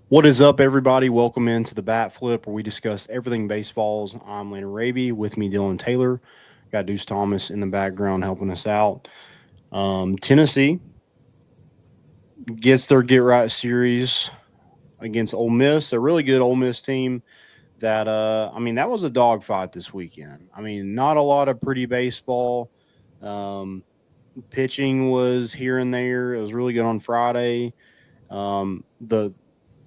What is up, everybody? Welcome into the Bat Flip, where we discuss everything baseballs. I'm Landon Raby. With me, Dylan Taylor. Got Deuce Thomas in the background helping us out. Tennessee gets their get right series against Ole Miss, a really good Ole Miss team. That was a dogfight this weekend. I mean, not a lot of pretty baseball. Um, Pitching was here and there. It was really good on Friday. The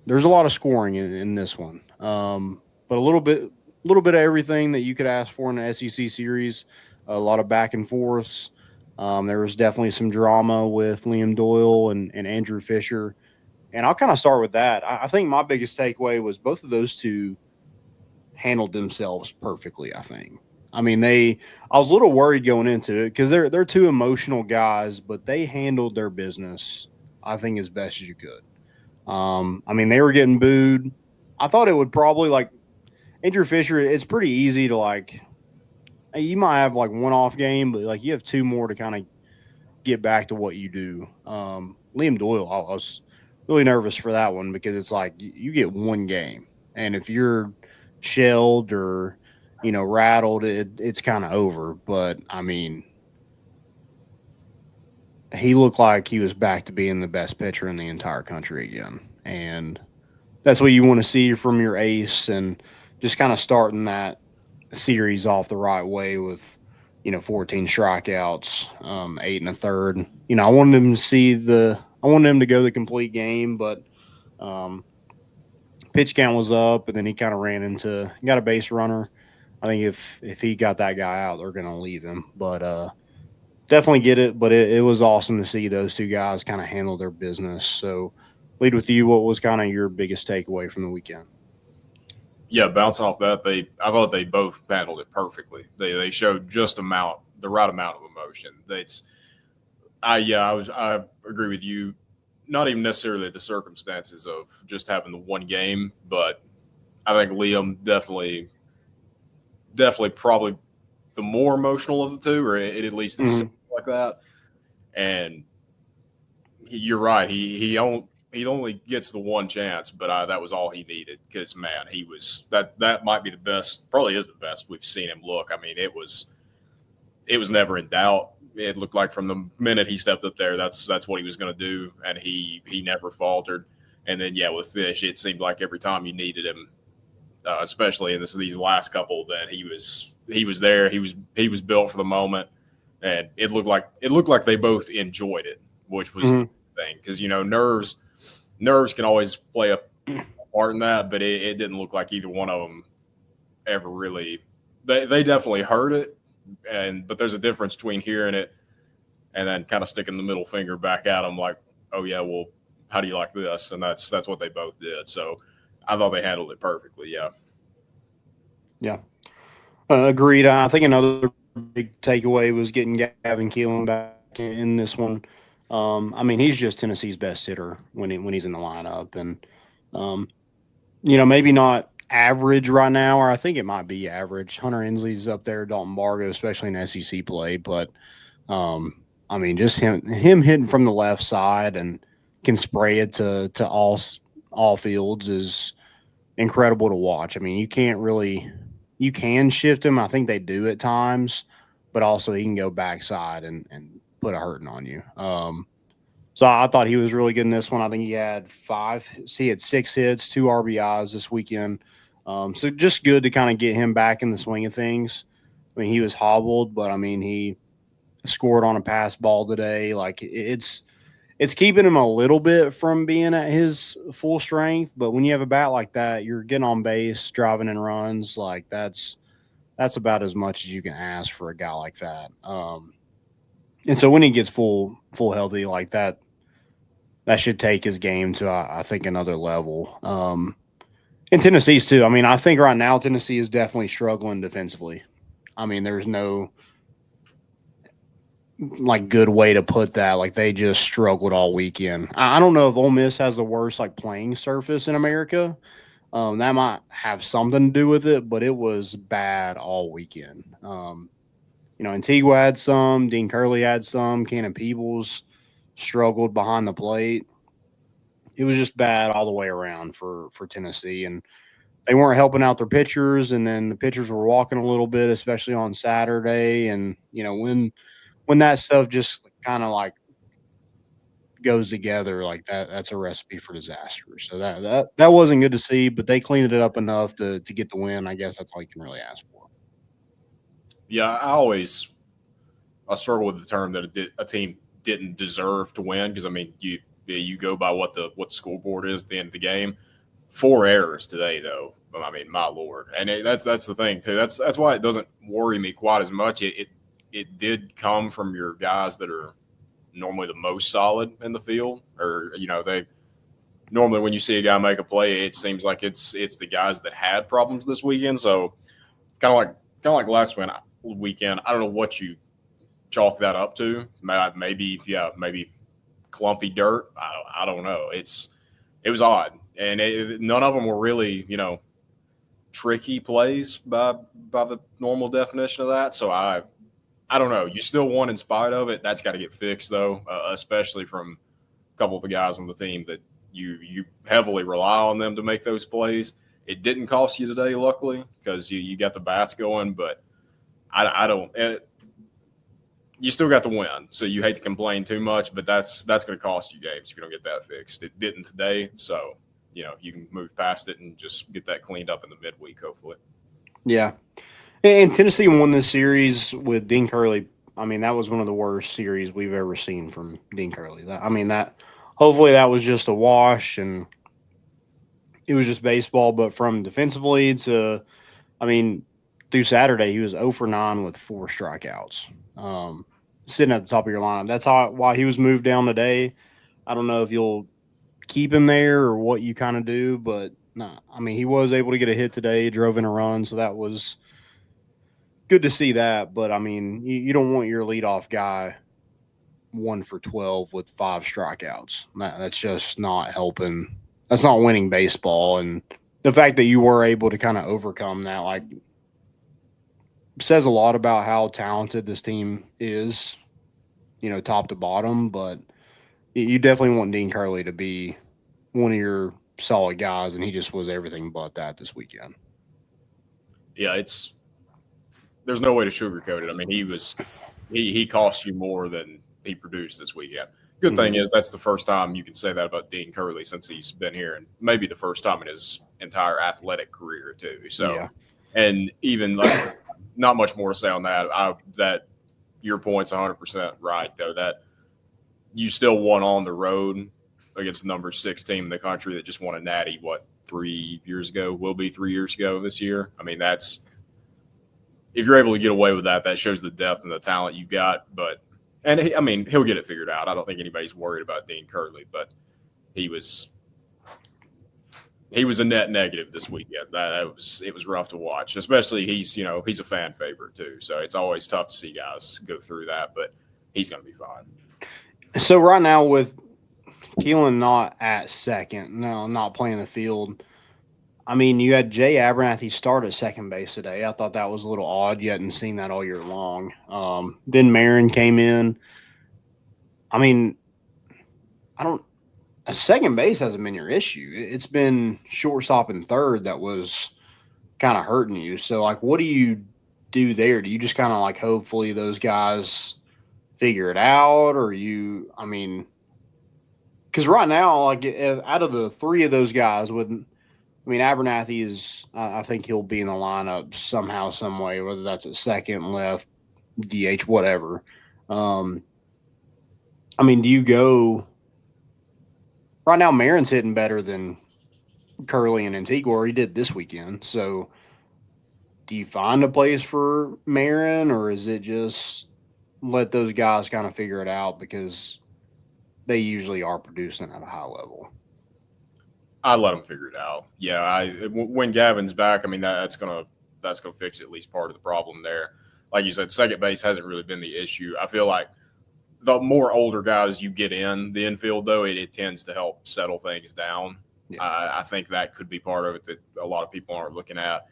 There's a lot of scoring in this one, but a little bit of everything that you could ask for in an SEC series. A lot of back and forths. There was definitely some drama with Liam Doyle and Andrew Fisher, and I'll kind of start with that. I think my biggest takeaway was both of those two handled themselves perfectly. I think. I mean, they. I was a little worried going into it because they're two emotional guys, but they handled their business. I think as best as you could. They were getting booed. I thought it would probably like Andrew Fisher. It's pretty easy to like. You might have like one off game, but like you have two more to kind of get back to what you do. Liam Doyle, I was really nervous for that one because it's like you get one game, and if you're shelled or rattled, it's kind of over. But I mean, he looked like he was back to being the best pitcher in the entire country again, and that's what you want to see from your ace, and just kind of starting that series off the right way with 14 strikeouts, eight and a third. I wanted him to go the complete game, but um, pitch count was up, and then he kind of got a base runner. I think if he got that guy out, they're going to leave him, but definitely get it. But it was awesome to see those two guys kind of handle their business. So lead with you. What was kind of your biggest takeaway from the weekend? Yeah, bouncing off that, I thought they both handled it perfectly. They showed the right amount of emotion. I agree with you. Not even necessarily the circumstances of just having the one game, but I think Liam definitely probably the more emotional of the two, or at least it seems Mm-hmm. like that. And you're right. He only gets the one chance, but that was all he needed because man, he was that might be the best, probably is the best we've seen him look. I mean, it was never in doubt. It looked like from the minute he stepped up there, that's what he was going to do, and he never faltered. And then yeah, with Fish, it seemed like every time you needed him, especially in these last couple, that he was there. He was built for the moment, and it looked like they both enjoyed it, which was the Mm-hmm. thing because nerves can always play a part in that, but it didn't look like either one of them ever really. They definitely heard it, but there's a difference between hearing it and then kind of sticking the middle finger back at them, like, oh yeah, well, how do you like this? And that's what they both did. So I thought they handled it perfectly. Yeah. Yeah. Agreed. I think another big takeaway was getting Gavin Keelan back in this one. He's just Tennessee's best hitter when he's in the lineup, and um, maybe not average right now, or I think it might be average. Hunter Ensley's up there, Dalton Bargo, especially in SEC play, but just him hitting from the left side and can spray it to all fields is incredible to watch. I mean, you can shift him. I think they do at times, but also he can go backside and put a hurting on you. So I thought he was really good in this one. I think he had 6 hits, 2 RBIs this weekend. So just good to kind of get him back in the swing of things. I mean, he was hobbled, but I mean, he scored on a pass ball today. Like it's keeping him a little bit from being at his full strength. But when you have a bat like that, you're getting on base, driving in runs. Like that's about as much as you can ask for a guy like that. And so when he gets full healthy like that, that should take his game to I think another level. And Tennessee's too. I mean, I think right now Tennessee is definitely struggling defensively. I mean, there's no like good way to put that. Like they just struggled all weekend. I don't know if Ole Miss has the worst like playing surface in America. That might have something to do with it, but it was bad all weekend. Antigua had some, Dean Curley had some, Cannon Peebles struggled behind the plate. it was just bad all the way around for Tennessee, and they weren't helping out their pitchers, and then the pitchers were walking a little bit, especially on Saturday, and when that stuff just kind of like goes together like that, that's a recipe for disaster. So that wasn't good to see, but they cleaned it up enough to get the win. I guess that's all you can really ask for. Yeah, I struggle with the term that a team didn't deserve to win because I mean you go by what the scoreboard is at the end of the game. 4 errors today, though. I mean, my lord, and that's the thing too. That's why it doesn't worry me quite as much. It did come from your guys that are normally the most solid in the field, or they normally when you see a guy make a play, it seems like it's the guys that had problems this weekend. So kind of like last weekend. I don't know what you chalk that up to. Maybe clumpy dirt. I don't know. It was odd, and none of them were really tricky plays by the normal definition of that. So I don't know. You still won in spite of it. That's got to get fixed though, especially from a couple of the guys on the team that you heavily rely on them to make those plays. It didn't cost you today, luckily, because you got the bats going. But I don't. You still got the win, so you hate to complain too much, but that's going to cost you games if you don't get that fixed. It didn't today, so you can move past it and just get that cleaned up in the midweek, hopefully. Yeah, and Tennessee won this series with Dean Curley. I mean, that was one of the worst series we've ever seen from Dean Curley. I mean, that hopefully that was just a wash and it was just baseball. But from defensively to, I mean, through Saturday, he was 0 for 9 with 4 strikeouts, sitting at the top of your lineup. That's why he was moved down today. I don't know if you'll keep him there or what you kind of do, but no, I mean, he was able to get a hit today, drove in a run, so that was good to see that. But I mean, you don't want your leadoff guy 1 for 12 with 5 strikeouts. That's just not helping. That's not winning baseball. And the fact that you were able to kind of overcome that, like, says a lot about how talented this team is, top to bottom. But you definitely want Dean Curley to be one of your solid guys, and he just was everything but that this weekend. Yeah, there's no way to sugarcoat it. I mean, he cost you more than he produced this weekend. Good thing is that's the first time you can say that about Dean Curley since he's been here, and maybe the first time in his entire athletic career too. So, Yeah. and even like, not much more to say on that. That your point's 100% right though. That you still won on the road against the number 6 team in the country that just won a natty 3 years ago. Will be 3 years ago this year. I mean, that's if you're able to get away with that, that shows the depth and the talent you got. I mean, he'll get it figured out. I don't think anybody's worried about Dean Curley, but he was a net negative this weekend. It was rough to watch, especially he's a fan favorite too. So it's always tough to see guys go through that, but he's going to be fine. So right now with Keelan not at second, no, not playing the field. I mean, you had Jay Abernathy start at second base today. I thought that was a little odd. You hadn't seen that all year long. Then Marin came in. I mean, second base hasn't been your issue. It's been shortstop and third that was kind of hurting you. So, like, what do you do there? Do you just kind of like hopefully those guys figure it out, or I mean, because right now, like, out of the 3 of those guys, Abernathy is, I think he'll be in the lineup somehow, some way, whether that's at second, left, DH, whatever. I mean, do you go right now? Marin's hitting better than Curley and Antigua, or he did this weekend. So, do you find a place for Marin, or is it just let those guys kind of figure it out because they usually are producing at a high level? I let them figure it out. Yeah, when Gavin's back, I mean that's gonna fix at least part of the problem there. Like you said, second base hasn't really been the issue. I feel like the more older guys you get in the infield, though, it tends to help settle things down. Yeah. I think that could be part of it that a lot of people aren't looking at.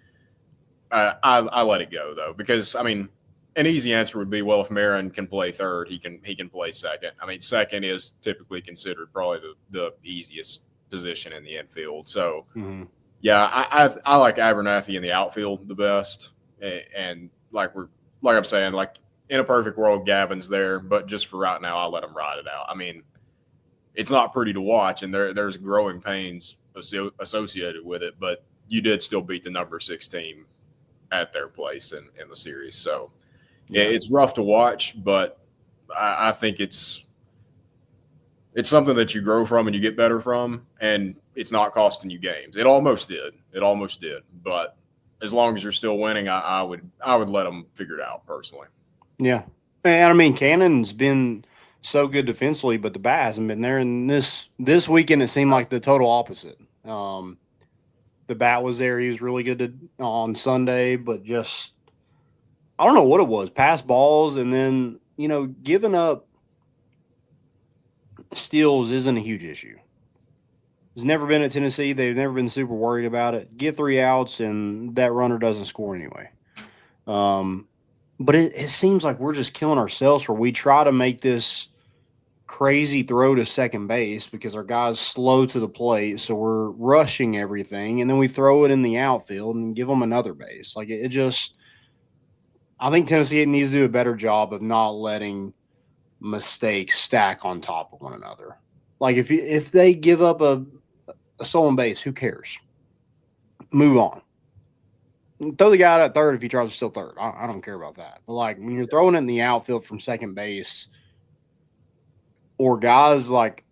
I let it go though, because I mean, an easy answer would be, well, if Marin can play third, he can play second. I mean, second is typically considered probably the easiest position in the infield. So, Mm-hmm. yeah, I like Abernathy in the outfield the best, and like I'm saying, like in a perfect world, Gavin's there, but just for right now, I'll let him ride it out. I mean, it's not pretty to watch, and there's growing pains associated with it, but you did still beat the number 6 team at their place in the series. So Yeah. it's rough to watch, but I think it's something that you grow from and you get better from, and it's not costing you games. It almost did. But as long as you're still winning, I would let them figure it out personally. Yeah. And I mean, Cannon's been so good defensively, but the bat hasn't been there. And this weekend, it seemed like the total opposite. The bat was there. He was really good on Sunday, but just, I don't know what it was. Pass balls, and then, giving up steals isn't a huge issue. It's never been at Tennessee. They've never been super worried about it. Get 3 outs, and that runner doesn't score anyway. But it seems like we're just killing ourselves where we try to make this crazy throw to second base because our guy's slow to the plate, so we're rushing everything, and then we throw it in the outfield and give them another base. Like it just – I think Tennessee needs to do a better job of not letting mistakes stack on top of one another. Like if they give up a stolen base, who cares? Move on. Throw the guy out at third if he tries to steal third. I don't care about that. But, like, when you're throwing it in the outfield from second base or guys, like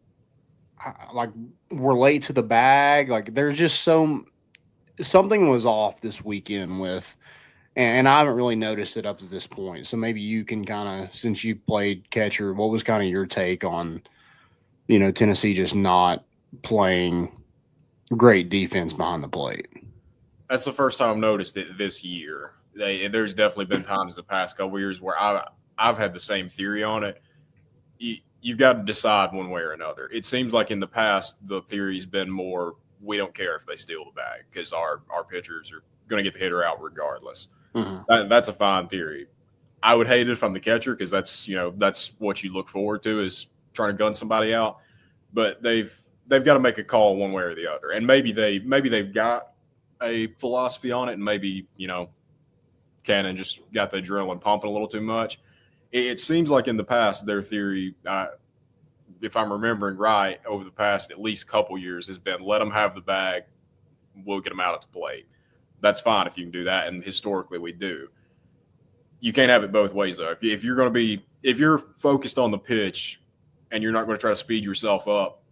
we're late to the bag, like, there's just something was off this weekend with – and I haven't really noticed it up to this point. So maybe you can kind of – since you played catcher, what was kind of your take on, Tennessee just not playing great defense behind the plate? That's the first time I've noticed it this year. There's definitely been times the past couple of years where I've had the same theory on it. You've got to decide one way or another. It seems like in the past the theory's been more we don't care if they steal the bag because our pitchers are going to get the hitter out regardless. Mm-hmm. That's a fine theory. I would hate it if I'm the catcher because that's what you look forward to is trying to gun somebody out. But they've got to make a call one way or the other, and maybe they've got a philosophy on it, and maybe Cannon just got the adrenaline pumping a little too much. It seems like in the past their theory, if I'm remembering right, over the past at least couple years has been let them have the bag, we'll get them out at the plate. That's fine if you can do that, and historically we do. You can't have it both ways though. If you're focused on the pitch and you're not going to try to speed yourself up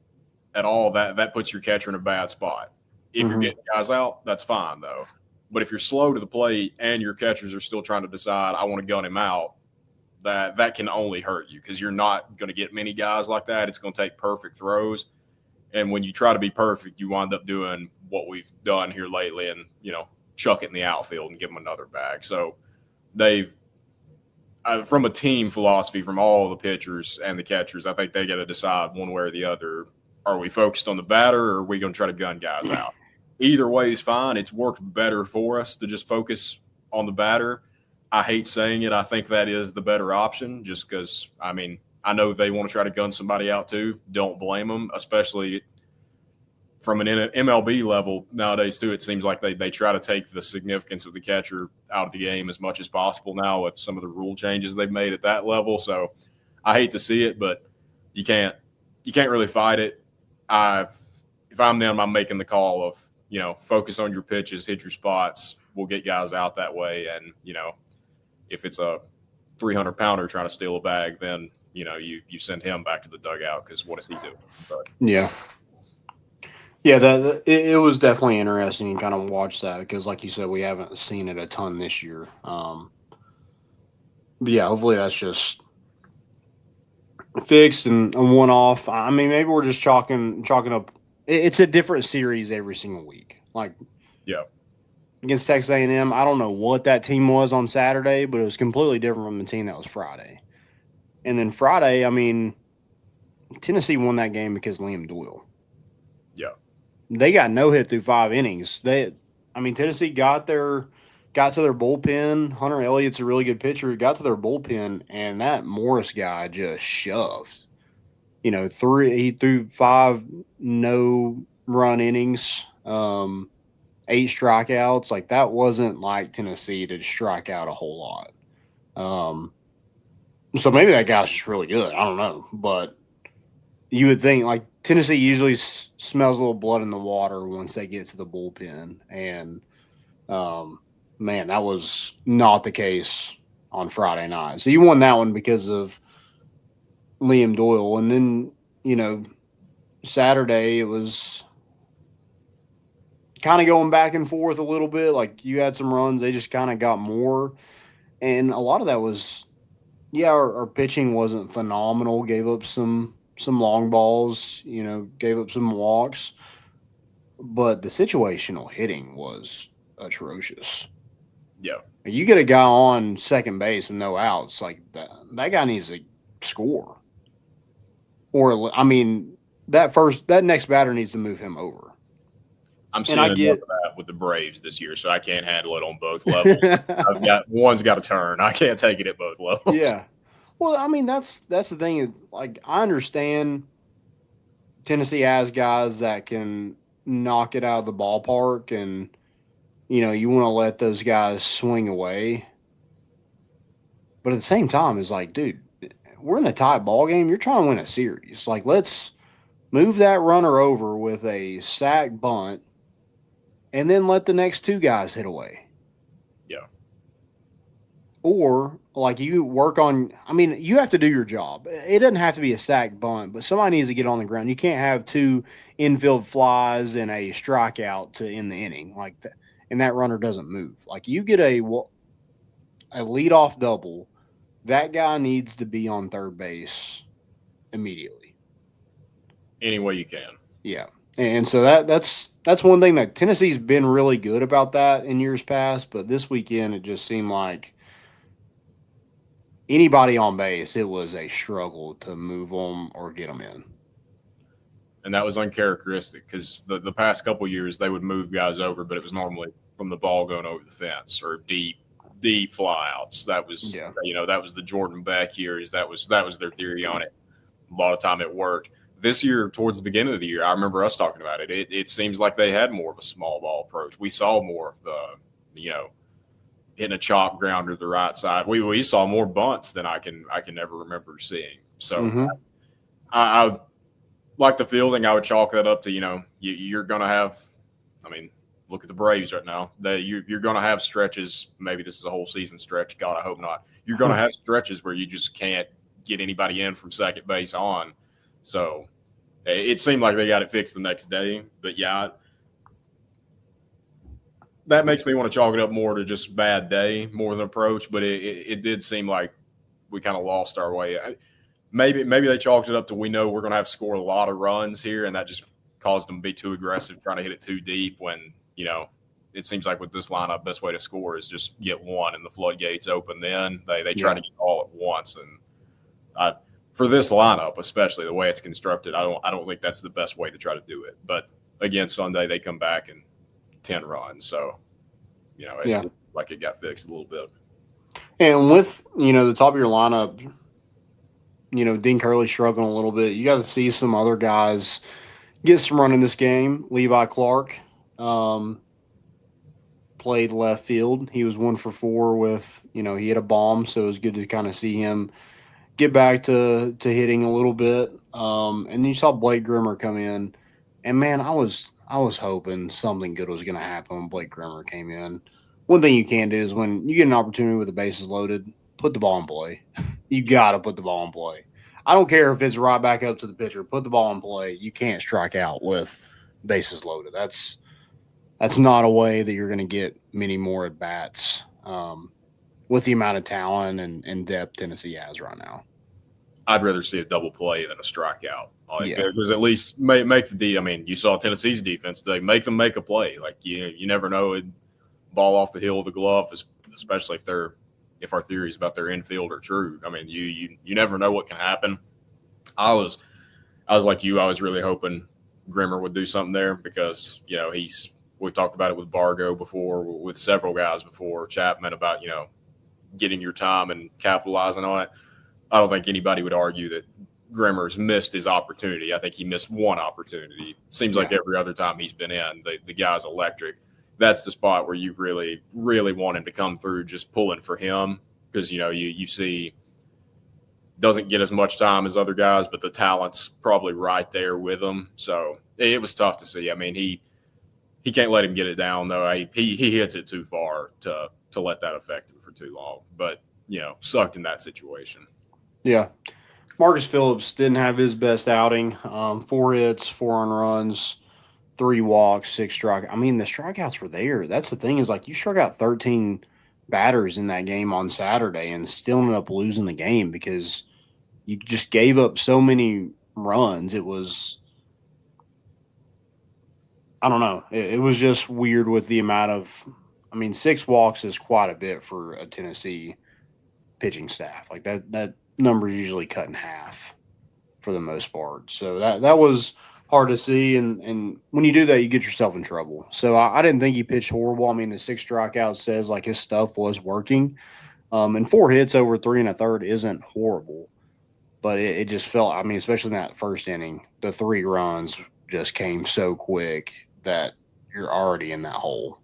at all, that puts your catcher in a bad spot. If you're getting guys out, that's fine, though. But if you're slow to the plate and your catchers are still trying to decide, I want to gun him out, that can only hurt you because you're not going to get many guys like that. It's going to take perfect throws. And when you try to be perfect, you wind up doing what we've done here lately and, chuck it in the outfield and give them another bag. So they've from a team philosophy from all the pitchers and the catchers, I think they got to decide one way or the other. Are we focused on the batter or are we going to try to gun guys out? Either way is fine. It's worked better for us to just focus on the batter. I hate saying it. I think that is the better option just because, I know they want to try to gun somebody out too. Don't blame them, especially from an MLB level nowadays too. It seems like they try to take the significance of the catcher out of the game as much as possible now with some of the rule changes they've made at that level. So I hate to see it, but you can't really fight it. If I'm them, I'm making the call of, focus on your pitches, hit your spots. We'll get guys out that way. And, if it's a 300-pounder trying to steal a bag, then, you send him back to the dugout because what is he doing? But, yeah. Yeah, it was definitely interesting to kind of watch that because, like you said, we haven't seen it a ton this year. But, yeah, hopefully that's just fixed and a one-off. Maybe we're just chalking up. It's a different series every single week. Like, yeah, against Texas A&M, I don't know what that team was on Saturday, but it was completely different from the team that was Friday. And then Friday, Tennessee won that game because of Liam Doyle. Yeah, they got no hit through 5 innings. Tennessee got to their bullpen. Hunter Elliott's a really good pitcher. He got to their bullpen, and that Morris guy just shoved. He threw 5 no run innings, 8 strikeouts. Like that wasn't like Tennessee to strike out a whole lot. So maybe that guy's just really good. I don't know, but you would think like Tennessee usually smells a little blood in the water once they get to the bullpen, and um, man, that was not the case on Friday night. So you won that one because of Liam Doyle, and then Saturday it was kind of going back and forth a little bit. Like you had some runs, they just kind of got more, and a lot of that was our pitching wasn't phenomenal. Gave up some long balls, gave up some walks, but the situational hitting was atrocious. Yeah. You get a guy on second base with no outs, like that guy needs to score. Or I mean, that next batter needs to move him over. I'm seeing enough of that with the Braves this year, so I can't handle it on both levels. One's got to turn. I can't take it at both levels. Yeah. Well, I mean, that's the thing. Like, I understand Tennessee has guys that can knock it out of the ballpark, and you want to let those guys swing away. But at the same time, it's like, dude, we're in a tight ball game. You're trying to win a series. Like, let's move that runner over with a sack bunt, and then let the next two guys hit away. Yeah. Or like you work on, I mean, you have to do your job. It doesn't have to be a sack bunt, but somebody needs to get on the ground. You can't have two infield flies and a strikeout to end the inning like that, and that runner doesn't move. Like you get a leadoff double, that guy needs to be on third base immediately. Any way you can. Yeah. And so that's one thing that Tennessee's been really good about that in years past, but this weekend it just seemed like anybody on base, it was a struggle to move them or get them in. And that was uncharacteristic because the past couple years they would move guys over, but it was normally from the ball going over the fence or deep flyouts. That was that was the Jordan Beck years. That was their theory on it. A lot of time it worked. This year, towards the beginning of the year, I remember us talking about it. It seems like they had more of a small ball approach. We saw more of the hitting a chop grounder to the right side. We saw more bunts than I can ever remember seeing. So I like the fielding. I would chalk that up to you're going to have. I mean, look at the Braves right now. You're going to have stretches. Maybe this is a whole season stretch. God, I hope not. You're going to have stretches where you just can't get anybody in from second base on. So it seemed like they got it fixed the next day. But yeah, that makes me want to chalk it up more to just bad day more than approach. But it did seem like we kind of lost our way. Maybe they chalked it up to we know we're going to have to score a lot of runs here, and that just caused them to be too aggressive, trying to hit it too deep when, it seems like with this lineup, best way to score is just get one and the floodgates open. Then they try to get all at once. And for this lineup, especially the way it's constructed, I don't think that's the best way to try to do it. But again, Sunday they come back and 10 runs. So, it got fixed a little bit. And with, the top of your lineup, Dean Curley struggling a little bit. You got to see some other guys get some run in this game. Levi Clark played left field. He was 1 for 4 with, he hit a bomb. So it was good to kind of see him get back to hitting a little bit. And then you saw Blake Grimmer come in. And, man, I was hoping something good was going to happen when Blake Grimmer came in. One thing you can do is when you get an opportunity with the bases loaded, put the ball in play. You got to put the ball in play. I don't care if it's right back up to the pitcher. Put the ball in play. You can't strike out with bases loaded. That's not a way that you're going to get many more at-bats with the amount of talent and depth Tennessee has right now. I'd rather see a double play than a strikeout. Because at least make the – I mean, you saw Tennessee's defense today. Make them make a play. Like, you never know. Ball off the heel of the glove, especially if our theories about their infield are true. I mean, you never know what can happen. I was like you. I was really hoping Grimmer would do something there because, we talked about it with Bargo before, with several guys before, Chapman, about, getting your time and capitalizing on it. I don't think anybody would argue that Grimmer's missed his opportunity. I think he missed one opportunity. Seems like every other time he's been in, the guy's electric. That's the spot where you really, really want him to come through, just pulling for him, because you see doesn't get as much time as other guys, but the talent's probably right there with him. So it was tough to see. I mean, he can't let him get it down though. He hits it too far to let that affect him for too long. But sucked in that situation. Yeah. Marcus Phillips didn't have his best outing. 4 hits, 4 earned runs, 3 walks, 6 strikeouts. I mean, the strikeouts were there. That's the thing, is like you struck out 13 batters in that game on Saturday and still ended up losing the game because you just gave up so many runs. It was, I don't know. It was just weird with the amount of, 6 walks is quite a bit for a Tennessee pitching staff. Like that number is usually cut in half for the most part. So that was hard to see. And when you do that, you get yourself in trouble. So I didn't think he pitched horrible. I mean, the 6 strikeouts says like his stuff was working. And 4 hits over 3 1/3 isn't horrible. But it just felt, especially in that first inning, the 3 runs just came so quick that you're already in that hole.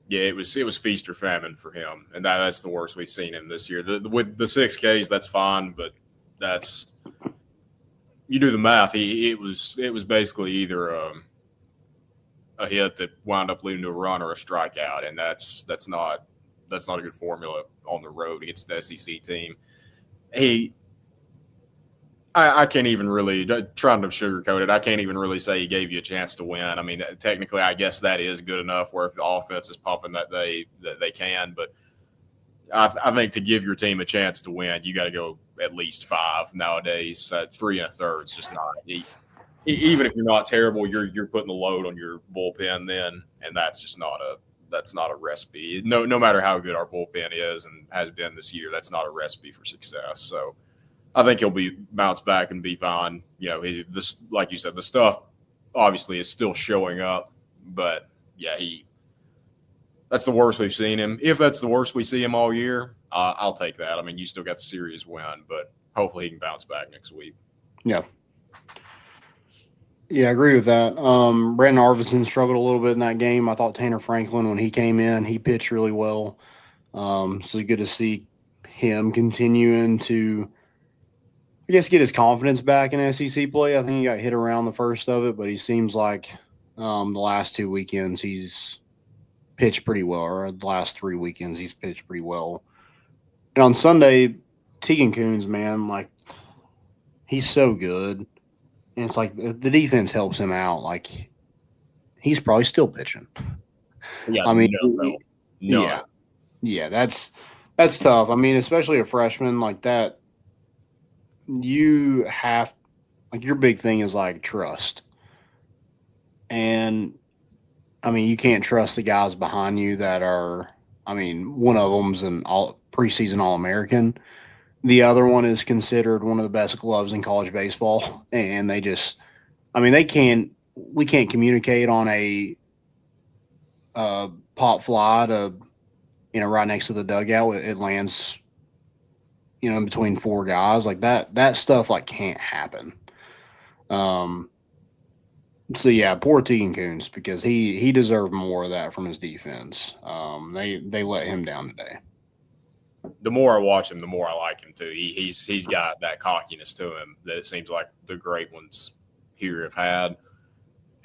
Yeah, it was feast or famine for him, and that's the worst we've seen him this year. With the 6 Ks, that's fine, but that's, you do the math. It was basically either a hit that wound up leading to a run or a strikeout, and that's not a good formula on the road against the SEC team. I can't even really, trying to sugarcoat it, I can't even really say he gave you a chance to win. I mean, technically, I guess that is good enough where if the offense is pumping that they can. But I think to give your team a chance to win, you got to go at least 5 nowadays. 3 1/3 is just not. Even if you're not terrible, you're putting the load on your bullpen then, and that's just not a recipe. No matter how good our bullpen is and has been this year, that's not a recipe for success. So I think he'll bounce back and be fine. This, like you said, the stuff obviously is still showing up, but yeah, that's the worst we've seen him. If that's the worst we see him all year, I'll take that. I mean, you still got the series win, but hopefully he can bounce back next week. Yeah. Yeah, I agree with that. Brandon Arvidsson struggled a little bit in that game. I thought Tanner Franklin, when he came in, he pitched really well. So it's good to see him continuing to, I guess, get his confidence back in SEC play. I think he got hit around the first of it, but he seems like the last 2 weekends he's pitched pretty well, or the last 3 weekends he's pitched pretty well. And on Sunday, Tegan Coons, man, like, he's so good. And it's like the defense helps him out. Like, he's probably still pitching. Yeah, Yeah, that's tough. Especially a freshman like that. You have, like, your big thing is like trust. And you can't trust the guys behind you that are, one of them's an preseason All-American. The other one is considered one of the best gloves in college baseball. And they just, we can't communicate on a pop fly to, right next to the dugout. It lands, in between 4 guys. Like that stuff like can't happen. So yeah, poor Tegan Coons, because he deserved more of that from his defense. They let him down today. The more I watch him, the more I like him too. He's got that cockiness to him that it seems like the great ones here have had,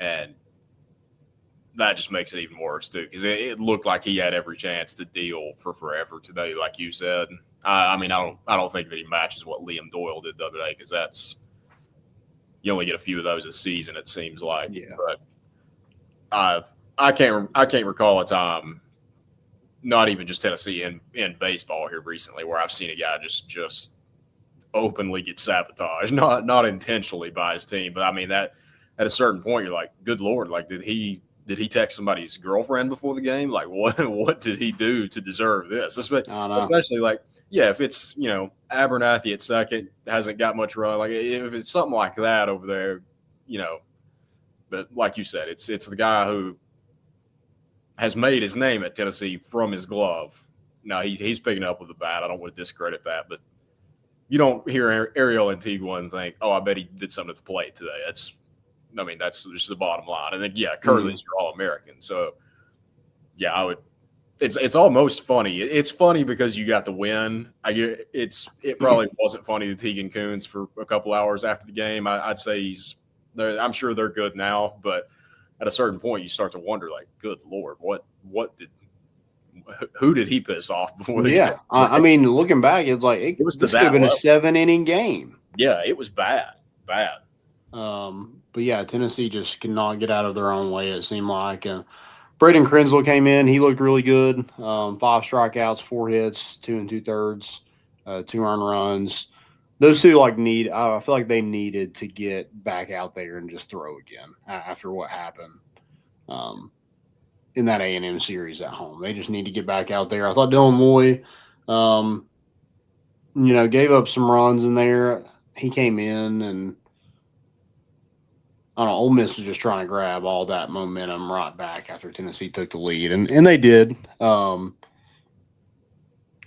and that just makes it even worse too, because it looked like he had every chance to deal for forever today, like you said. I don't think that he matches what Liam Doyle did the other day, because that's, you only get a few of those a season, it seems like. Yeah. But I can't recall a time, not even just Tennessee, in baseball here recently, where I've seen a guy just openly get sabotaged, not intentionally by his team, but that at a certain point you're like, good Lord, like did he text somebody's girlfriend before the game? Like what did he do to deserve this? Especially like, yeah, if it's, Abernathy at second, hasn't got much run. Like if it's something like that over there, but like you said, it's the guy who has made his name at Tennessee from his glove. Now he's picking up with the bat. I don't want to discredit that, but you don't hear Ariel Antigua and think, oh, I bet he did something at the plate today. That's just the bottom line. And then Curley's your All-American. So yeah, I would. It's almost funny. It's funny because you got the win. It probably wasn't funny to Tegan Coons for a couple hours after the game. I'd say I'm sure they're good now, but at a certain point you start to wonder, like, good Lord, who did he piss off before the game? I mean, looking back, it's like it was this could have been a 7-inning game. Yeah, it was bad. But yeah, Tennessee just could not get out of their own way. It seemed like Braden Krenzel came in. He looked really good. 5 strikeouts, 4 hits, 2 2/3, 2 earned runs. Those two I feel like they needed to get back out there and just throw again after what happened in that A&M series at home. They just need to get back out there. I thought Dylan Moy, gave up some runs in there. He came in and I don't know, Ole Miss was just trying to grab all that momentum right back after Tennessee took the lead, and they did. And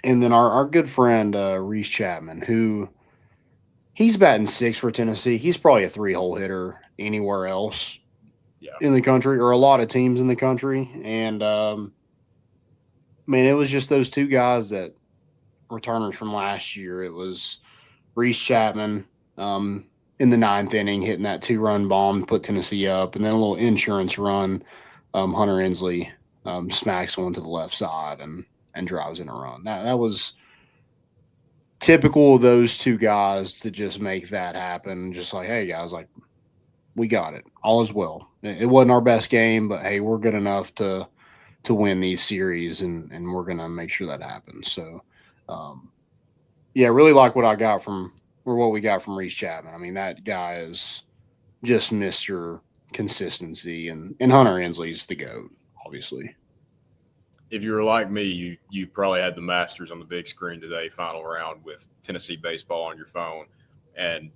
then our good friend Reese Chapman, who he's batting 6 for Tennessee. He's probably a 3-hole hitter anywhere else in the country, or a lot of teams in the country. And man, it was just those two guys that returners from last year. It was Reese Chapman. In the 9th inning, hitting that 2-run bomb, put Tennessee up, and then a little insurance run. Hunter Ensley smacks one to the left side and drives in a run. That was typical of those two guys to just make that happen. Just like, hey, guys, like, we got it. All is well. It wasn't our best game, but, hey, we're good enough to win these series, and we're going to make sure that happens. So, really like what I got from – or what we got from Reese Chapman. I mean, that guy is just Mr. Consistency, and Hunter Ensley's the GOAT, obviously. If you were like me, you probably had the Masters on the big screen today, final round with Tennessee baseball on your phone, and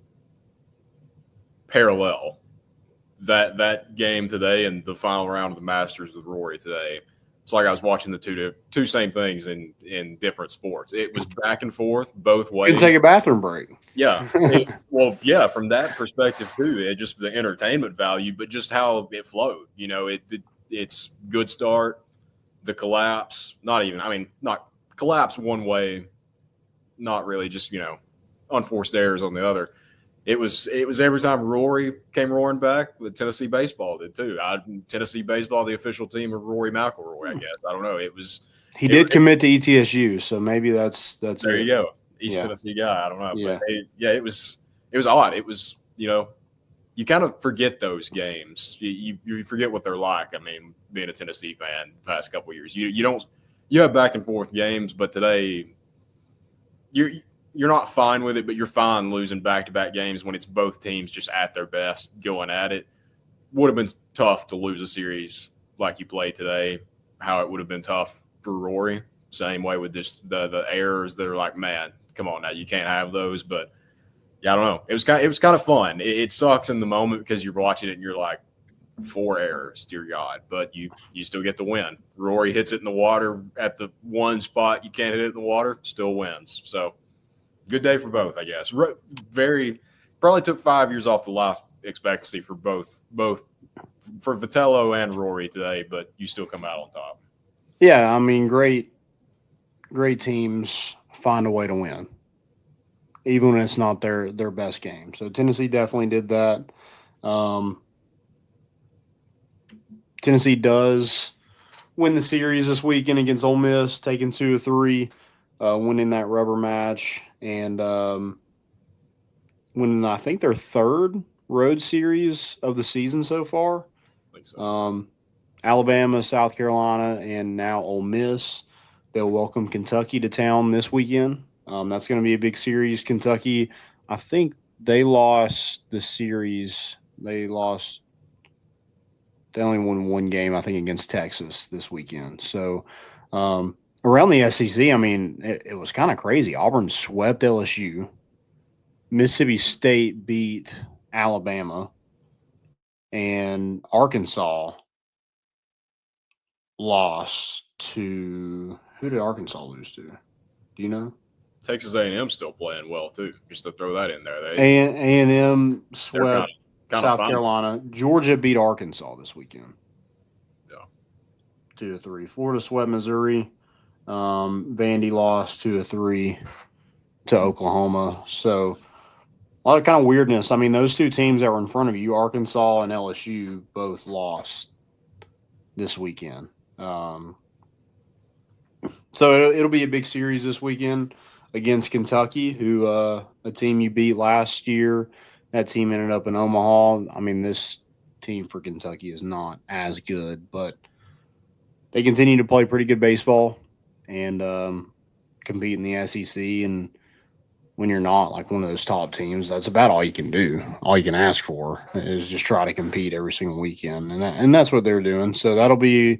parallel that game today and the final round of the Masters with Rory today. It's like I was watching the two same things in different sports. It was back and forth both ways. You can take a bathroom break. Yeah. From that perspective too, it just the entertainment value, but just how it flowed. It's good start, the collapse, not collapse one way, not really, just unforced errors on the other. It was every time Rory came roaring back, with Tennessee baseball did too. Tennessee baseball, the official team of Rory McIlroy, I guess. I don't know. He did commit to ETSU, so maybe that's there. You go, East Tennessee guy. I don't know, but it was odd. It was you kind of forget those games. You forget what they're like. I mean, being a Tennessee fan the past couple of years, you have back and forth games, but today you're not fine with it, but you're fine losing back-to-back games when it's both teams just at their best going at it. Would have been tough to lose a series like you played today, how it would have been tough for Rory. Same way with just the errors that are like, man, come on now, you can't have those. But, yeah, I don't know. It was kind of fun. It sucks in the moment because you're watching it and you're like, 4 errors, dear God. But you still get the win. Rory hits it in the water at the one spot you can't hit it in the water, still wins. So, good day for both, I guess. Probably took 5 years off the life expectancy for both for Vitello and Rory today, but you still come out on top. Yeah, I mean, great teams find a way to win, even when it's not their best game. So Tennessee definitely did that. Tennessee does win the series this weekend against Ole Miss, taking 2 of 3, winning that rubber match. And winning, I think, their 3rd road series of the season so far. I think so. Alabama, South Carolina, and now Ole Miss. They'll welcome Kentucky to town this weekend. That's going to be a big series. Kentucky, I think they lost the series. They only won 1 game, I think, against Texas this weekend. So, around the SEC, I mean, it was kind of crazy. Auburn swept LSU. Mississippi State beat Alabama. And Arkansas lost to – who did Arkansas lose to? Do you know? Texas A&M still playing well too. Just to throw that in there, A&M they're swept kind of South fine. Carolina. Georgia beat Arkansas this weekend. Yeah. 2-3. Florida swept Missouri. Vandy lost 2-3 to Oklahoma. So a lot of kind of weirdness. I mean, those two teams that were in front of you, Arkansas and LSU, both lost this weekend. So it'll be a big series this weekend against Kentucky, who a team you beat last year. That team ended up in Omaha. I mean, this team for Kentucky is not as good, but they continue to play pretty good baseball and compete in the SEC. And when you're not like one of those top teams, that's about all you can do. All you can ask for is just try to compete every single weekend, and that's what they're doing. So that'll be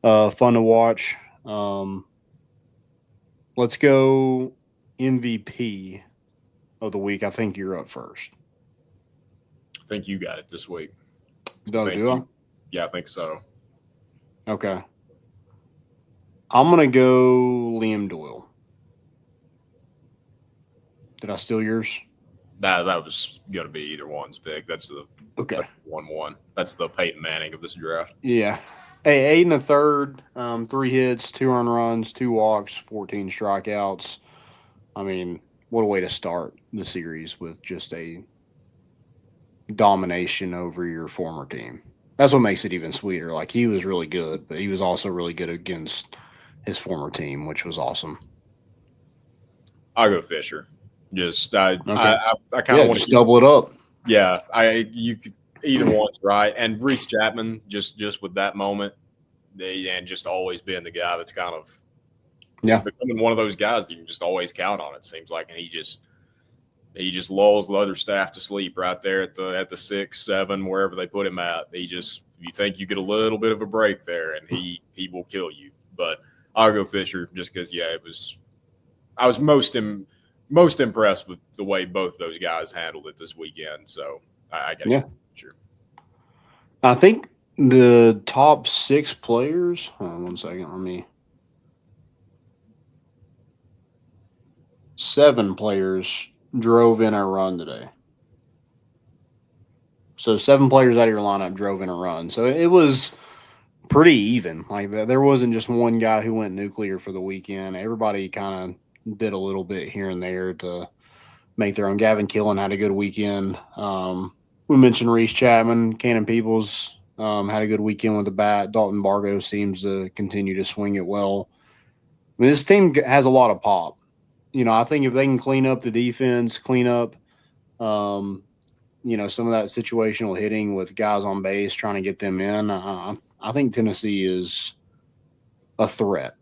fun to watch. Let's go MVP of the week. I think you're up first. I think you got it this week. Do I? Yeah, I think so. Okay. I'm going to go Liam Doyle. Did I steal yours? That was going to be either one's pick. That's the 1-1. That's the Peyton Manning of this draft. Yeah. Hey, 8 and a third, 3 hits, 2 earned runs, 2 walks, 14 strikeouts. I mean, what a way to start the series with just a domination over your former team. That's what makes it even sweeter. Like, he was really good, but he was also really good against his former team, which was awesome. I'll go Fisher. Just I kind of want to double it up. Yeah, you could either one's right. And Reese Chapman just with that moment, and just always being the guy that's kind of becoming one of those guys that you can just always count on. It seems like, and he just lulls the other staff to sleep right there at the 6, 7, wherever they put him at. You think you get a little bit of a break there, and he will kill you. But I'll go Fisher just because I was most impressed with the way both those guys handled it this weekend. So I got to go Fisher. I think the top 6 players. Hold on 1 second. Let me. 7 players drove in a run today. So 7 players out of your lineup drove in a run. So it was pretty even. Like, there wasn't just one guy who went nuclear for the weekend. Everybody kind of did a little bit here and there to make their own. Gavin Killen had a good weekend. We mentioned Reese Chapman. Cannon Peoples had a good weekend with the bat. Dalton Bargo seems to continue to swing it well. I mean, this team has a lot of pop. I think if they can clean up the defense, clean up, some of that situational hitting with guys on base, trying to get them in, I think Tennessee is a threat.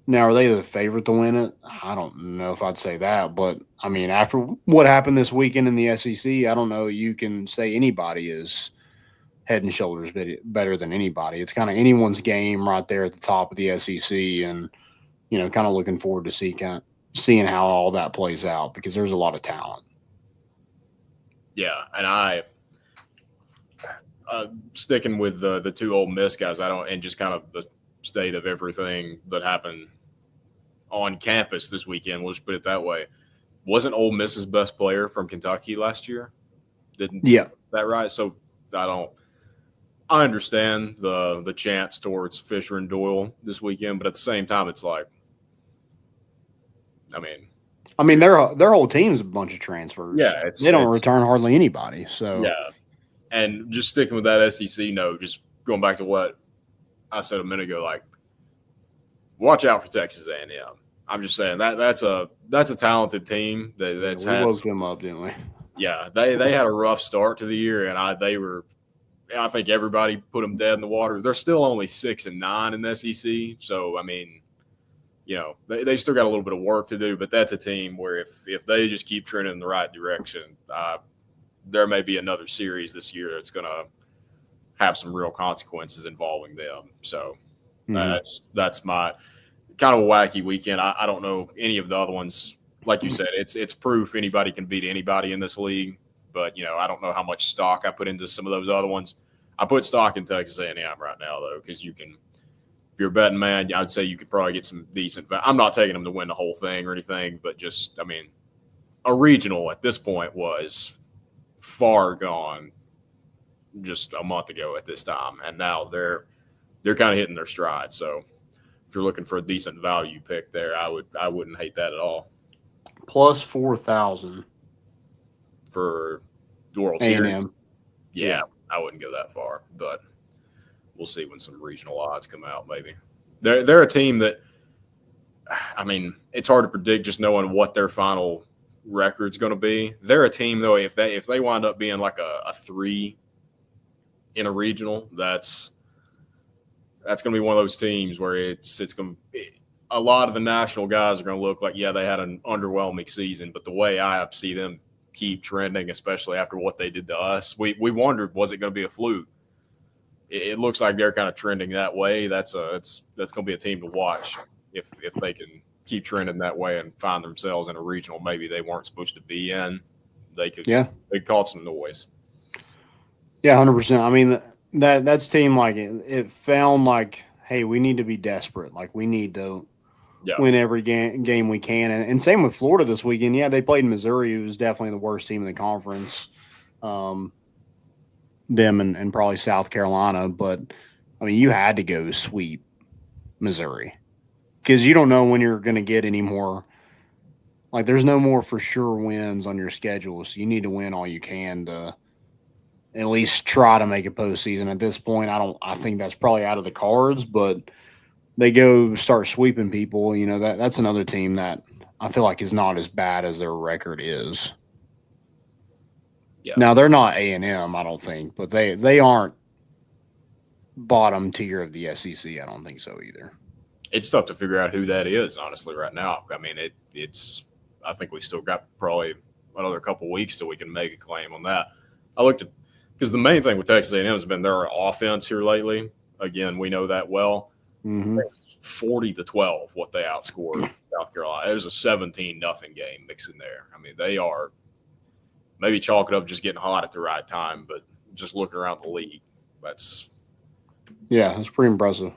Now, are they the favorite to win it? I don't know if I'd say that, but I mean, after what happened this weekend in the SEC, I don't know you can say anybody is head and shoulders better than anybody. It's kind of anyone's game right there at the top of the SEC, and kind of looking forward to seeing how all that plays out, because there's a lot of talent. Yeah, and I sticking with the 2 Ole Miss guys, and just kind of the state of everything that happened on campus this weekend. We'll just put it that way. Wasn't Ole Miss's best player from Kentucky last year? That right? So I understand the chance towards Fisher and Doyle this weekend, but at the same time, it's like, I mean, their whole team's a bunch of transfers. Yeah, they don't return hardly anybody. So yeah, and just sticking with that SEC note, just going back to what I said a minute ago, like, watch out for Texas A&M. I'm just saying that's a talented team. We woke them up, didn't we? Yeah, they had a rough start to the year, and I think everybody put them dead in the water. They're still only 6-9 in the SEC, so I mean, they still got a little bit of work to do, but that's a team where if they just keep trending in the right direction, there may be another series this year that's going to have some real consequences involving them. So that's my kind of a wacky weekend. I don't know any of the other ones. Like you said, it's proof anybody can beat anybody in this league, but I don't know how much stock I put into some of those other ones. I put stock in Texas A&M right now, though, because you can if you're a betting man, I'd say you could probably get some decent. I'm not taking them to win the whole thing or anything, but just, I mean, a regional at this point was far gone just a month ago at this time, and now they're kind of hitting their stride. So if you're looking for a decent value pick there, I wouldn't hate that at all Plus 4,000. for the World Series. A&M. Yeah, I wouldn't go that far, but we'll see when some regional odds come out. Maybe they're a team that, I mean, it's hard to predict just knowing what their final record's going to be. They're a team though. If they wind up being like a 3 in a regional, that's going to be one of those teams where it's going to. A lot of the national guys are going to look like, yeah, they had an underwhelming season, but the way I see them keep trending, especially after what they did to us, we wondered, was it going to be a fluke? It looks like they're kind of trending that way. That's going to be a team to watch if they can keep trending that way and find themselves in a regional maybe they weren't supposed to be in. They cause some noise. Yeah, 100%. I mean, that's team like it found like, hey, we need to be desperate. Like we need to win every game we can. And same with Florida this weekend. Yeah, they played Missouri, who was definitely the worst team in the conference. Them and probably South Carolina. But, I mean, you had to go sweep Missouri because you don't know when you're going to get any more. Like, there's no more for sure wins on your schedule. So you need to win all you can to at least try to make a postseason. At this point, I think that's probably out of the cards, but they go start sweeping people. You know, that's another team that I feel like is not as bad as their record is. Yeah. Now they're not A&M, I don't think, but they aren't bottom tier of the SEC. I don't think so either. It's tough to figure out who that is, honestly, right now. I mean, it's. I think we still got probably another couple weeks till we can make a claim on that. I looked at because the main thing with Texas A&M has been their offense here lately. Again, we know that well. Mm-hmm. 40-12, what they outscored South Carolina. It was a 17-0 game mixing there. I mean, they are maybe chalk it up just getting hot at the right time, but just looking around the league, that's pretty impressive.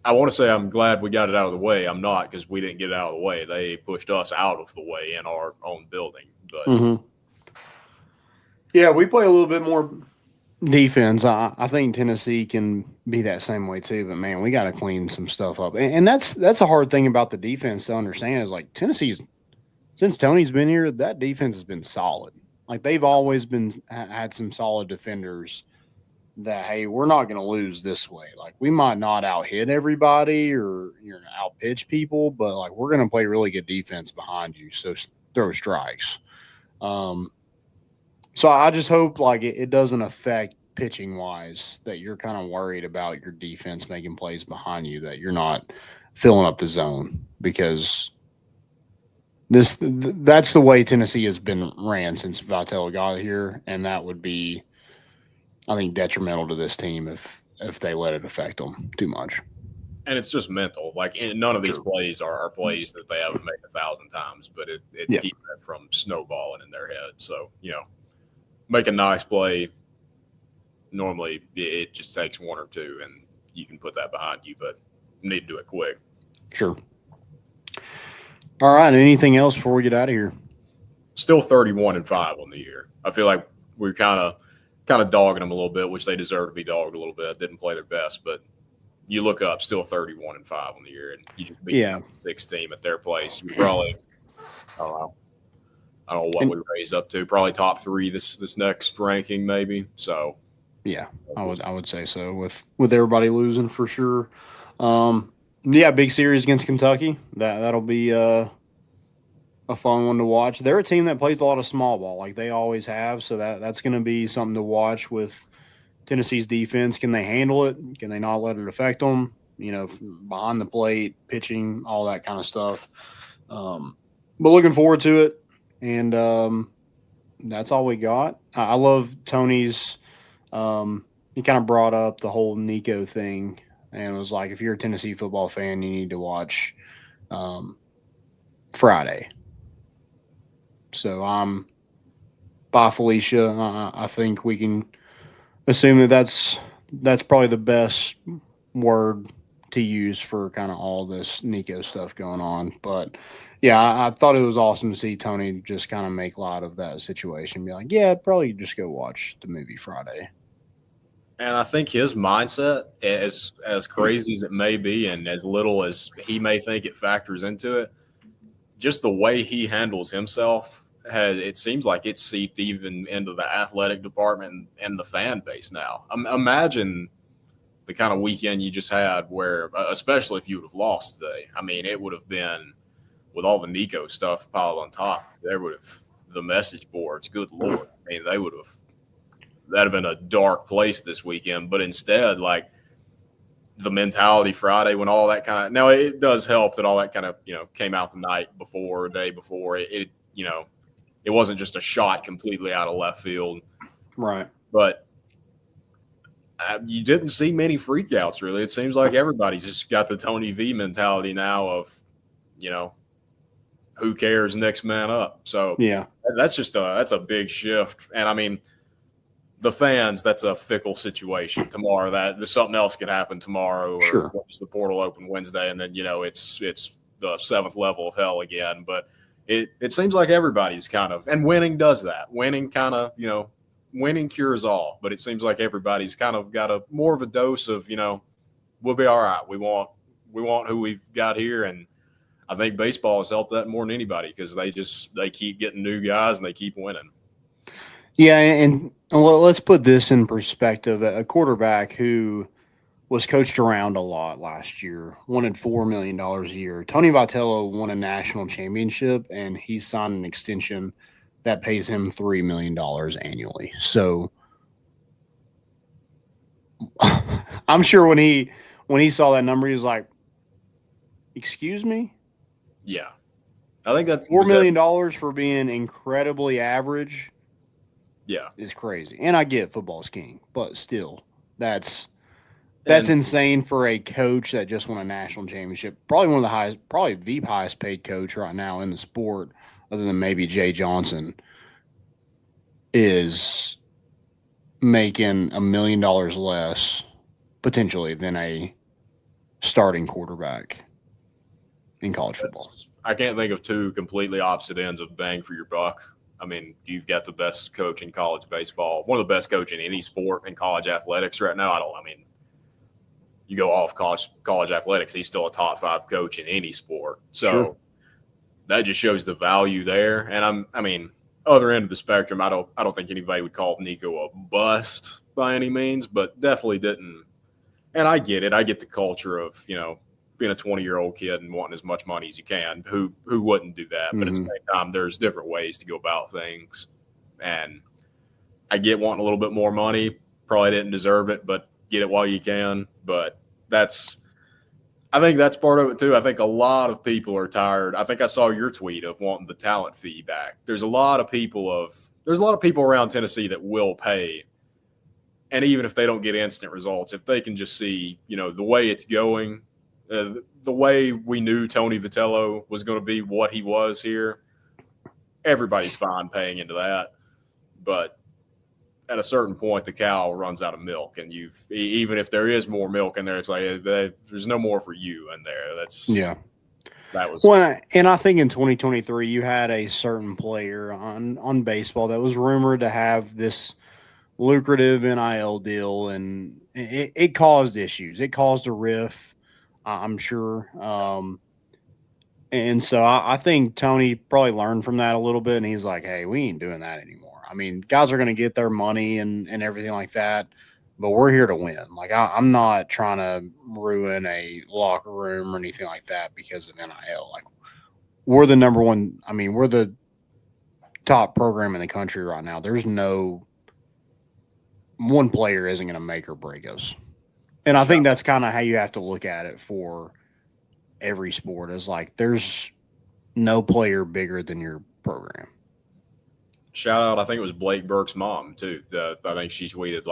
I want to say I'm glad we got it out of the way. I'm not, because we didn't get it out of the way. They pushed us out of the way in our own building. But yeah, we play a little bit more defense. I think Tennessee can be that same way too, but man, we got to clean some stuff up. And that's a hard thing about the defense to understand is like Tennessee's, since Tony's been here, that defense has been solid. Like they've always had some solid defenders that, hey, we're not going to lose this way. Like we might not out hit everybody or out pitch people, but like we're going to play really good defense behind you. So throw strikes. So I just hope like it doesn't affect pitching wise, that you're kind of worried about your defense making plays behind you, that you're not filling up the zone, because that's the way Tennessee has been ran since Vitale got here, and that would be, I think, detrimental to this team if they let it affect them too much. And it's just mental. Like none of these plays are plays that they haven't made 1,000 times, but it's keeping it from snowballing in their head. So, make a nice play. Normally, it just takes one or two, and you can put that behind you, but you need to do it quick. Sure. All right. Anything else before we get out of here? Still 31-5 on the year. I feel like we're kind of dogging them a little bit, which they deserve to be dogged a little bit. Didn't play their best, but you look up, still 31-5 on the year, and you just beat the 6th team at their place. You probably, I don't know what we raise up to. Probably top 3 this next ranking, maybe. So, yeah, I would say so with everybody losing for sure. Big series against Kentucky. That'll be a fun one to watch. They're a team that plays a lot of small ball, like they always have. So that's going to be something to watch with Tennessee's defense. Can they handle it? Can they not let it affect them? Behind the plate, pitching, all that kind of stuff. But looking forward to it. And that's all we got. I love Tony's. He kind of brought up the whole Nico thing and was like, if you're a Tennessee football fan, you need to watch Friday. So bye, Felicia. I think we can assume that's probably the best word to use for kind of all this Nico stuff going on. But yeah, I thought it was awesome to see Tony just kind of make light of that situation. Be like, yeah, I'd probably just go watch the movie Friday. And I think his mindset, as crazy as it may be, and as little as he may think it factors into it, just the way he handles himself it seems like it's seeped even into the athletic department and the fan base now. Imagine the kind of weekend you just had where, especially if you would have lost today. I mean, it would have been with all the Nico stuff piled on top. There would have the message boards. Good Lord. I mean, that'd have been a dark place this weekend. But instead, like the mentality Friday when all that kind of, now it does help that all that kind of, came out the night before, day before it wasn't just a shot completely out of left field. Right. But you didn't see many freakouts, really. It seems like everybody's just got the Tony V mentality now of, who cares, next man up. So yeah, that's a big shift. And I mean, the fans, that's a fickle situation. Tomorrow, there's something else could happen tomorrow, or sure. Once the portal open Wednesday, and then it's the seventh level of hell again. But it seems like everybody's kind of, and winning does that. Winning kind of, winning cures all. But it seems like everybody's kind of got a more of a dose of, we'll be all right. We want who we've got here, and I think baseball has helped that more than anybody because they keep getting new guys and they keep winning. Yeah, and let's put this in perspective. A quarterback who was coached around a lot last year, wanted $4 million a year. Tony Vitello won a national championship, and he signed an extension that pays him $3 million annually. So I'm sure when he saw that number, he was like, excuse me? Yeah. I think that's $4 million for being incredibly average. Yeah, is crazy. And I get football's king, but still, that's insane for a coach that just won a national championship. Probably the highest paid coach right now in the sport, other than maybe Jay Johnson, is making $1 million less potentially than a starting quarterback in college football. I can't think of two completely opposite ends of bang for your buck. I mean, you've got the best coach in college baseball, one of the best coach in any sport in college athletics right now. You go off college athletics, he's still a top 5 coach in any sport. So sure. That just shows the value there. And other end of the spectrum, I don't think anybody would call Nico a bust by any means, but definitely didn't. And I get it. I get the culture of, being a 20-year-old kid and wanting as much money as you can. Who wouldn't do that? But at the same time, there's different ways to go about things. And I get wanting a little bit more money. Probably didn't deserve it, but get it while you can. But I think that's part of it too. I think a lot of people are tired. I think I saw your tweet of wanting the talent fee back. There's a lot of people around Tennessee that will pay. And even if they don't get instant results, if they can just see, the way it's going, the way we knew Tony Vitello was going to be what he was here, everybody's fine paying into that. But at a certain point, the cow runs out of milk, and even if there is more milk in there, it's like there's no more for you in there. And I think in 2023, you had a certain player on baseball that was rumored to have this lucrative NIL deal, and it caused issues. It caused a rift. I'm sure. And so I think Tony probably learned from that a little bit, and he's like, hey, we ain't doing that anymore. I mean, guys are going to get their money and everything like that, but we're here to win. Like, I'm not trying to ruin a locker room or anything like that because of NIL. Like, we're the number one. I mean, we're the top program in the country right now. There's no one player isn't going to make or break us. And I think that's kind of how you have to look at it for every sport, is like there's no player bigger than your program. Shout out, I think it was Blake Burke's mom, too. I think she tweeted,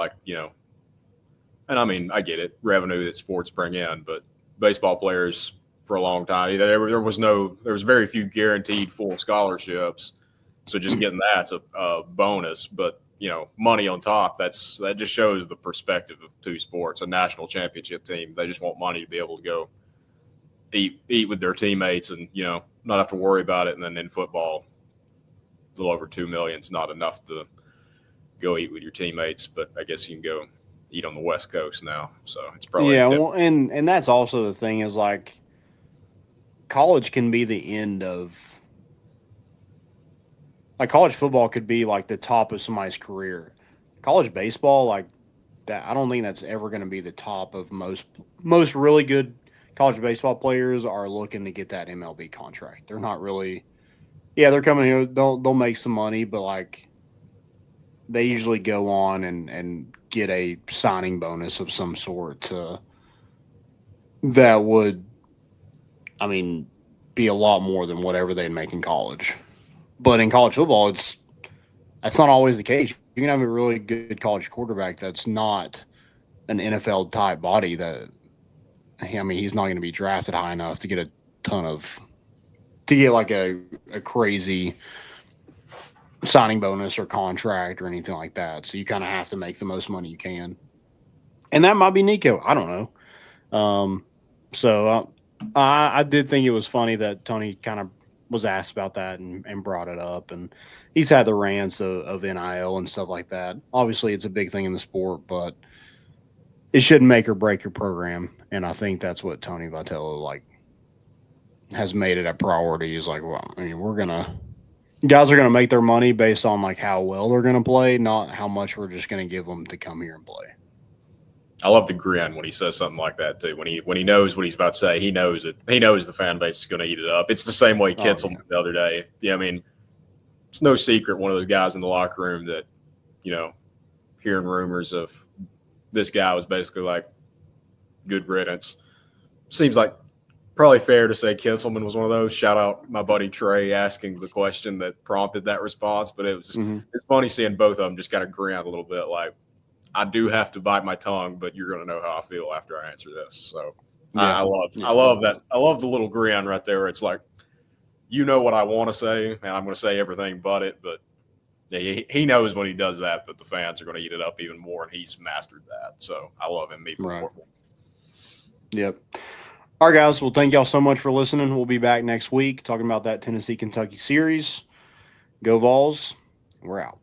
and I mean, I get it, revenue that sports bring in, but baseball players for a long time, there was very few guaranteed full scholarships. So just getting that's a bonus. But money on top. That just shows the perspective of two sports. A national championship team, they just want money to be able to go eat with their teammates and not have to worry about it. And then in football, a little over 2 million is not enough to go eat with your teammates. But I guess you can go eat on the West Coast now, so it's probably well, and that's also the thing is like college can be the end of. Like college football could be like the top of somebody's career. College baseball, like that, I don't think that's ever going to be the top of most really good college baseball players are looking to get that MLB contract. They're not really, yeah, they're coming here, they'll make some money, but like they usually go on and get a signing bonus of some sort that would, I mean, be a lot more than whatever they'd make in college. But in college football, that's not always the case. You can have a really good college quarterback that's not an NFL type body. He's not going to be drafted high enough to get like a crazy signing bonus or contract or anything like that. So you kind of have to make the most money you can, and that might be Nico. I don't know. I did think it was funny that Tony kind of was asked about that and brought it up, and he's had the rants of NIL and stuff like that. Obviously, it's a big thing in the sport, but it shouldn't make or break your program. And I think that's what Tony Vitello has made it a priority. He's like, well, I mean, guys are gonna make their money based on like how well they're gonna play, not how much we're just gonna give them to come here and play. I love the grin when he says something like that too. When he knows what he's about to say, he knows it. He knows the fan base is going to eat it up. It's the same way Kitzel the other day. Yeah, I mean, it's no secret one of those guys in the locker room that, hearing rumors of this guy was basically like good riddance. Seems like probably fair to say Kinselman was one of those. Shout out my buddy Trey asking the question that prompted that response. But it's funny seeing both of them just kind of grin a little bit like, I do have to bite my tongue, but you're going to know how I feel after I answer this. So I love that. I love the little grin right there. It's like, what I want to say, and I'm going to say everything but it. But yeah, he knows when he does that the fans are going to eat it up even more, and he's mastered that. So I love him even more. Yep. All right, guys. Well, thank y'all so much for listening. We'll be back next week talking about that Tennessee-Kentucky series. Go Vols. We're out.